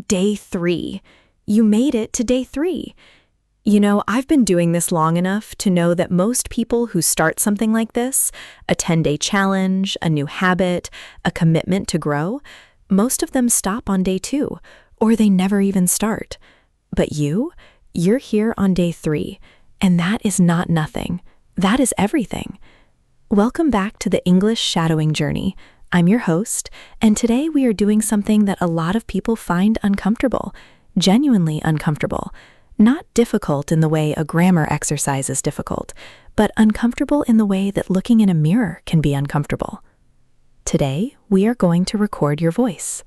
day 3. You made it to day 3. I've been doing this long enough to know that most people who start something like this, a 10-day challenge, a new habit, a commitment to grow, most of them stop on day 2, or they never even start. But you're here on day 3, and that is not nothing. That is everything. Welcome back to the English Shadowing Journey. I'm your host, and today we are doing something that a lot of people find uncomfortable, genuinely uncomfortable. Not difficult in the way a grammar exercise is difficult, but uncomfortable in the way that looking in a mirror can be uncomfortable. Today, we are going to record your voice.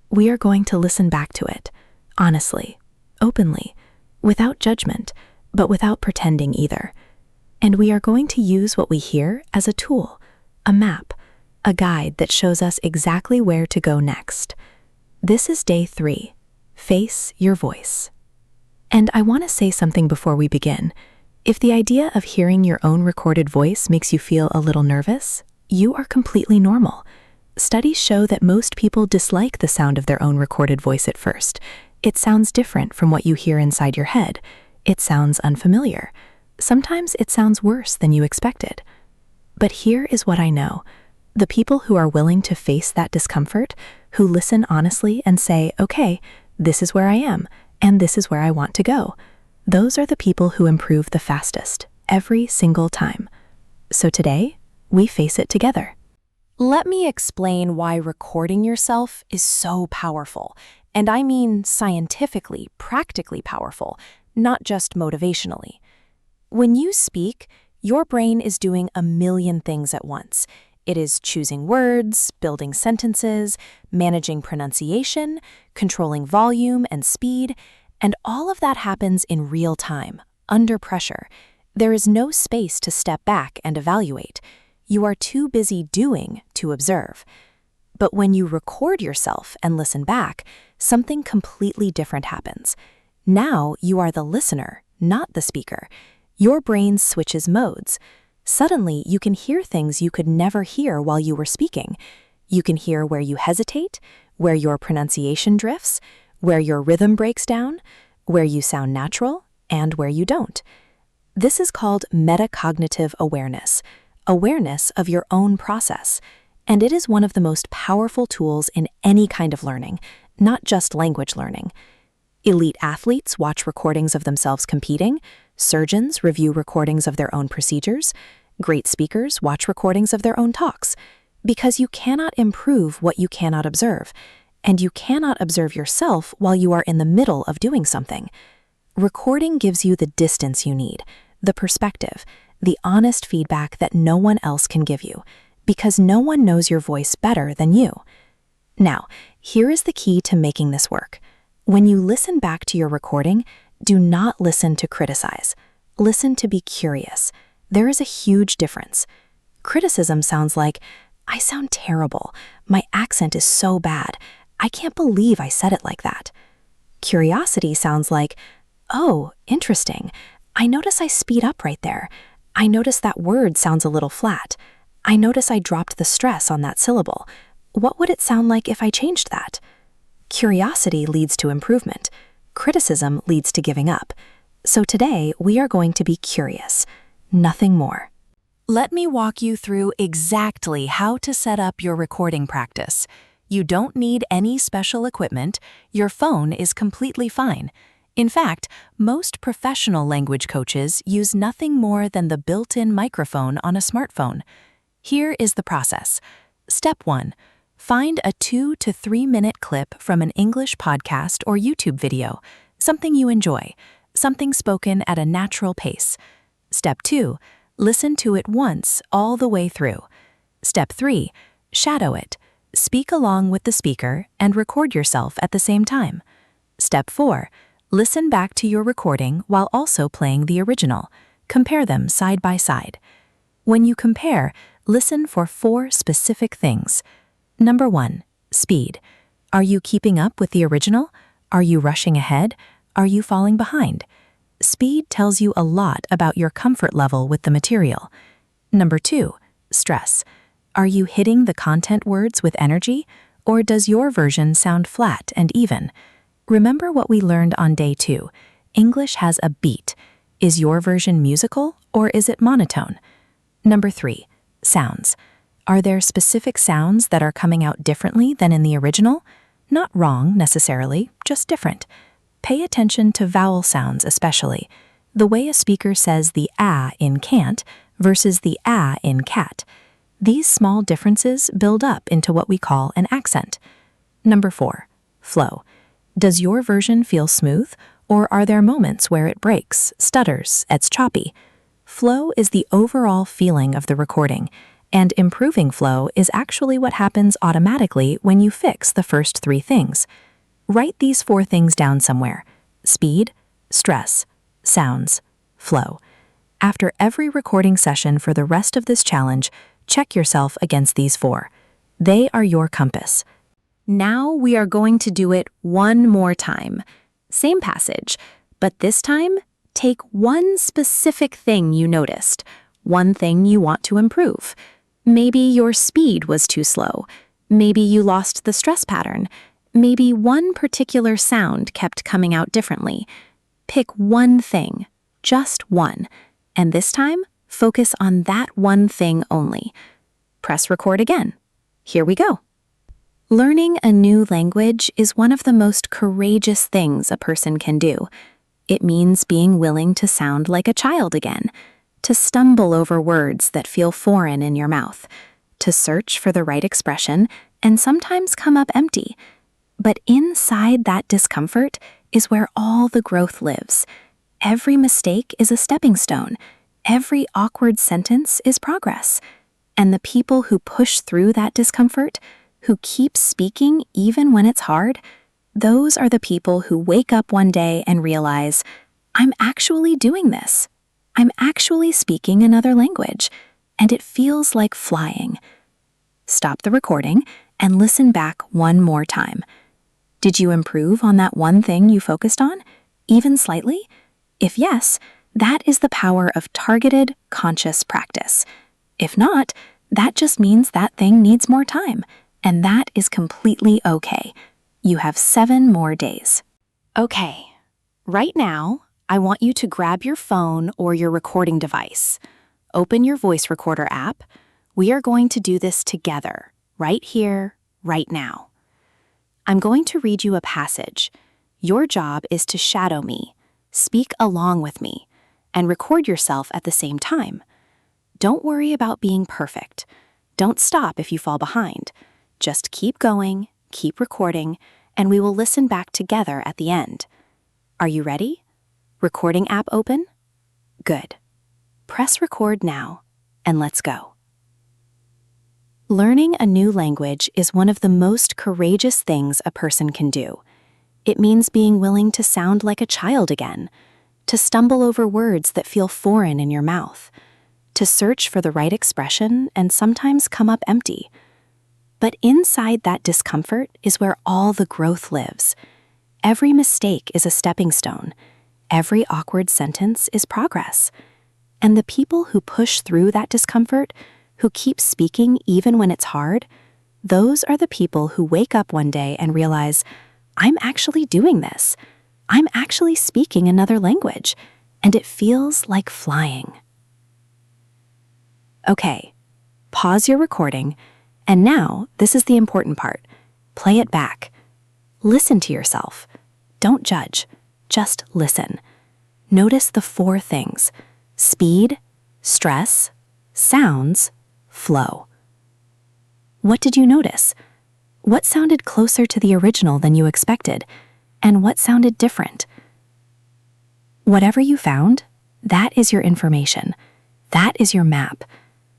We are going to listen back to it, honestly, openly, without judgment, but without pretending either. And we are going to use what we hear as a tool, a map, a guide that shows us exactly where to go next. This is day 3. Face your voice. And I want to say something before we begin. If the idea of hearing your own recorded voice makes you feel a little nervous, you are completely normal. Studies show that most people dislike the sound of their own recorded voice at first. It sounds different from what you hear inside your head. It sounds unfamiliar. Sometimes it sounds worse than you expected. But here is what I know. The people who are willing to face that discomfort, who listen honestly and say, okay, this is where I am, and this is where I want to go, those are the people who improve the fastest, every single time. So today, we face it together. Let me explain why recording yourself is so powerful. And I mean scientifically, practically powerful, not just motivationally. When you speak, your brain is doing a million things at once. It is choosing words, building sentences, managing pronunciation, controlling volume and speed, and all of that happens in real time, under pressure. There is no space to step back and evaluate. You are too busy doing to observe. But when you record yourself and listen back, something completely different happens. Now you are the listener, not the speaker. Your brain switches modes. Suddenly, you can hear things you could never hear while you were speaking. You can hear where you hesitate, where your pronunciation drifts, where your rhythm breaks down, where you sound natural, and where you don't. This is called metacognitive awareness, awareness of your own process. And it is one of the most powerful tools in any kind of learning, not just language learning. Elite athletes watch recordings of themselves competing. Surgeons review recordings of their own procedures. Great speakers watch recordings of their own talks. Because you cannot improve what you cannot observe. And you cannot observe yourself while you are in the middle of doing something. Recording gives you the distance you need, the perspective, the honest feedback that no one else can give you, because no one knows your voice better than you. Now, here is the key to making this work. When you listen back to your recording, do not listen to criticize. Listen to be curious. There is a huge difference. Criticism sounds like, I sound terrible. My accent is so bad. I can't believe I said it like that. Curiosity sounds like, oh, interesting. I notice I speed up right there. I notice that word sounds a little flat. I notice I dropped the stress on that syllable. What would it sound like if I changed that? Curiosity leads to improvement. Criticism leads to giving up. So today, we are going to be curious, nothing more. Let me walk you through exactly how to set up your recording practice. You don't need any special equipment. Your phone is completely fine. In fact, most professional language coaches use nothing more than the built-in microphone on a smartphone. Here is the process. Step 1. Find a 2 to 3 minute clip from an English podcast or YouTube video, something you enjoy, something spoken at a natural pace. Step 2. Listen to it once all the way through. Step 3. Shadow it. Speak along with the speaker and record yourself at the same time. Step 4. Listen back to your recording while also playing the original. Compare them side by side. When you compare, listen for 4 specific things. Number 1, speed. Are you keeping up with the original? Are you rushing ahead? Are you falling behind? Speed tells you a lot about your comfort level with the material. Number 2, stress. Are you hitting the content words with energy, or does your version sound flat and even? Remember what we learned on day 2. English has a beat. Is your version musical or is it monotone? Number 3, sounds. Are there specific sounds that are coming out differently than in the original? Not wrong, necessarily, just different. Pay attention to vowel sounds especially. The way a speaker says the ah in can't versus the ah in cat. These small differences build up into what we call an accent. Number 4, flow. Does your version feel smooth, or are there moments where it breaks, stutters, it's choppy? Flow is the overall feeling of the recording, and improving flow is actually what happens automatically when you fix the first 3 things. Write these 4 things down somewhere: speed, stress, sounds, flow. After every recording session for the rest of this challenge, check yourself against these 4. They are your compass. Now we are going to do it one more time. Same passage, but this time, take one specific thing you noticed, one thing you want to improve. Maybe your speed was too slow. Maybe you lost the stress pattern. Maybe one particular sound kept coming out differently. Pick one thing, just one, and this time, focus on that one thing only. Press record again. Here we go. Learning a new language is one of the most courageous things a person can do. It means being willing to sound like a child again, to stumble over words that feel foreign in your mouth, to search for the right expression and sometimes come up empty. But inside that discomfort is where all the growth lives. Every mistake is a stepping stone. Every awkward sentence is progress. And the people who push through that discomfort, who keep speaking even when it's hard, those are the people who wake up one day and realize, I'm actually doing this. I'm actually speaking another language, and it feels like flying. Stop the recording and listen back one more time. Did you improve on that one thing you focused on, even slightly? If yes, that is the power of targeted, conscious practice. If not, that just means that thing needs more time. And that is completely okay. You have 7 more days. Okay, right now, I want you to grab your phone or your recording device. Open your voice recorder app. We are going to do this together, right here, right now. I'm going to read you a passage. Your job is to shadow me, speak along with me, and record yourself at the same time. Don't worry about being perfect. Don't stop if you fall behind. Just keep going, keep recording, and we will listen back together at the end. Are you ready? Recording app open? Good. Press record now, and let's go. Learning a new language is one of the most courageous things a person can do. It means being willing to sound like a child again, to stumble over words that feel foreign in your mouth, to search for the right expression and sometimes come up empty. But inside that discomfort is where all the growth lives. Every mistake is a stepping stone. Every awkward sentence is progress. And the people who push through that discomfort, who keep speaking even when it's hard, those are the people who wake up one day and realize, I'm actually doing this. I'm actually speaking another language, and it feels like flying. Okay, pause your recording. And now, this is the important part. Play it back. Listen to yourself. Don't judge. Just listen. Notice the 4 things: speed, stress, sounds, flow. What did you notice? What sounded closer to the original than you expected? And what sounded different? Whatever you found, that is your information. That is your map.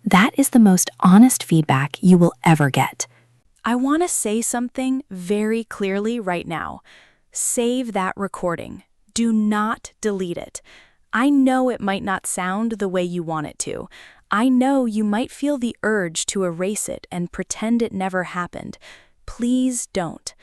That is the most honest feedback you will ever get. I want to say something very clearly right now. Save that recording. Do not delete it. I know it might not sound the way you want it to. I know you might feel the urge to erase it and pretend it never happened. Please don't.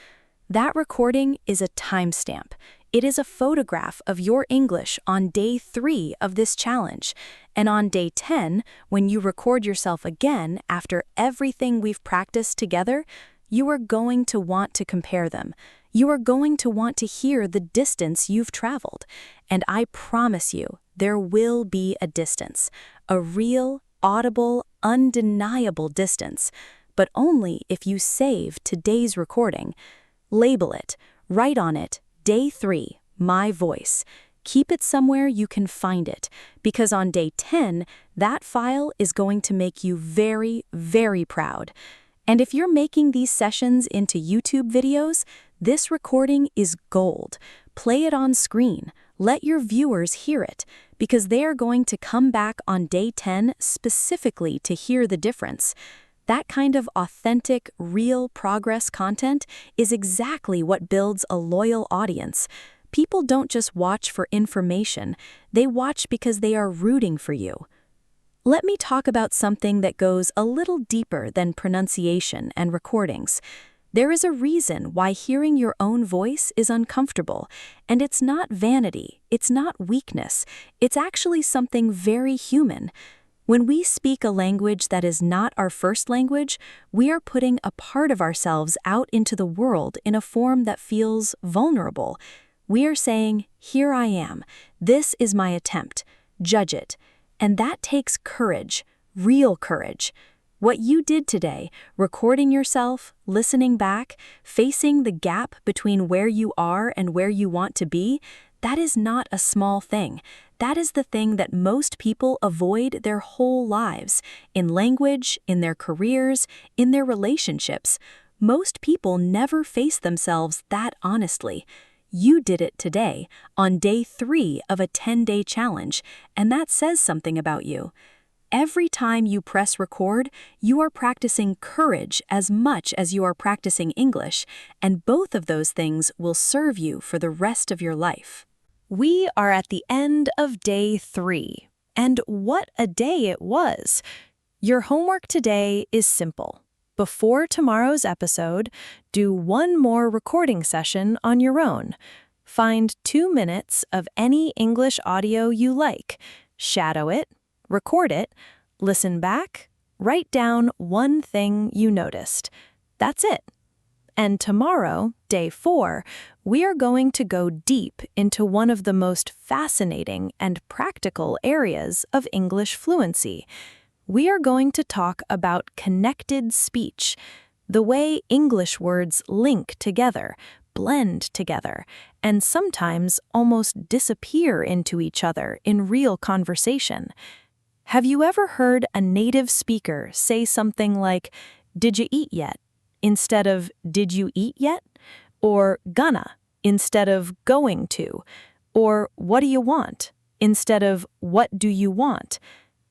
That recording is a timestamp. It is a photograph of your English on day 3 of this challenge. And on day 10, when you record yourself again after everything we've practiced together, you are going to want to compare them. You are going to want to hear the distance you've traveled. And I promise you, there will be a distance. A real, audible, undeniable distance. But only if you save today's recording. Label it, write on it, Day 3, My Voice. Keep it somewhere you can find it, because on Day 10, that file is going to make you very, very proud. And if you're making these sessions into YouTube videos, this recording is gold. Play it on screen. Let your viewers hear it, because they are going to come back on Day 10 specifically to hear the difference. That kind of authentic, real progress content is exactly what builds a loyal audience. People don't just watch for information, they watch because they are rooting for you. Let me talk about something that goes a little deeper than pronunciation and recordings. There is a reason why hearing your own voice is uncomfortable, and it's not vanity, it's not weakness, it's actually something very human. When we speak a language that is not our first language, we are putting a part of ourselves out into the world in a form that feels vulnerable. We are saying, here I am, this is my attempt, judge it. And that takes courage, real courage. What you did today, recording yourself, listening back, facing the gap between where you are and where you want to be, that is not a small thing. That is the thing that most people avoid their whole lives, in language, in their careers, in their relationships. Most people never face themselves that honestly. You did it today, on Day 3 of a 10-day challenge, and that says something about you. Every time you press record, you are practicing courage as much as you are practicing English, and both of those things will serve you for the rest of your life. We are at the end of Day 3, and what a day it was! Your homework today is simple. Before tomorrow's episode, do one more recording session on your own. Find 2 minutes of any English audio you like, shadow it, record it, listen back, write down one thing you noticed. That's it. And tomorrow, Day 4, we are going to go deep into one of the most fascinating and practical areas of English fluency. We are going to talk about connected speech, the way English words link together, blend together, and sometimes almost disappear into each other in real conversation. Have you ever heard a native speaker say something like, "Did you eat yet?" instead of "Did you eat yet?" Or "gonna" instead of "going to," or "What do you want?" instead of "What do you want?"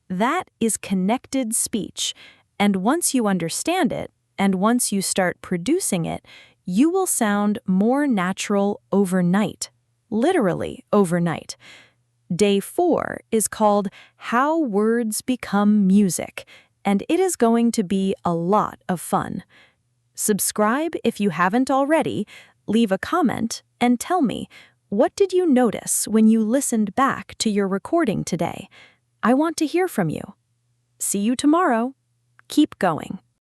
That is connected speech, and once you understand it, and once you start producing it, you will sound more natural overnight, literally overnight. Day 4 is called How Words Become Music, and it is going to be a lot of fun. Subscribe if you haven't already, leave a comment, and tell me, what did you notice when you listened back to your recording today? I want to hear from you. See you tomorrow. Keep going.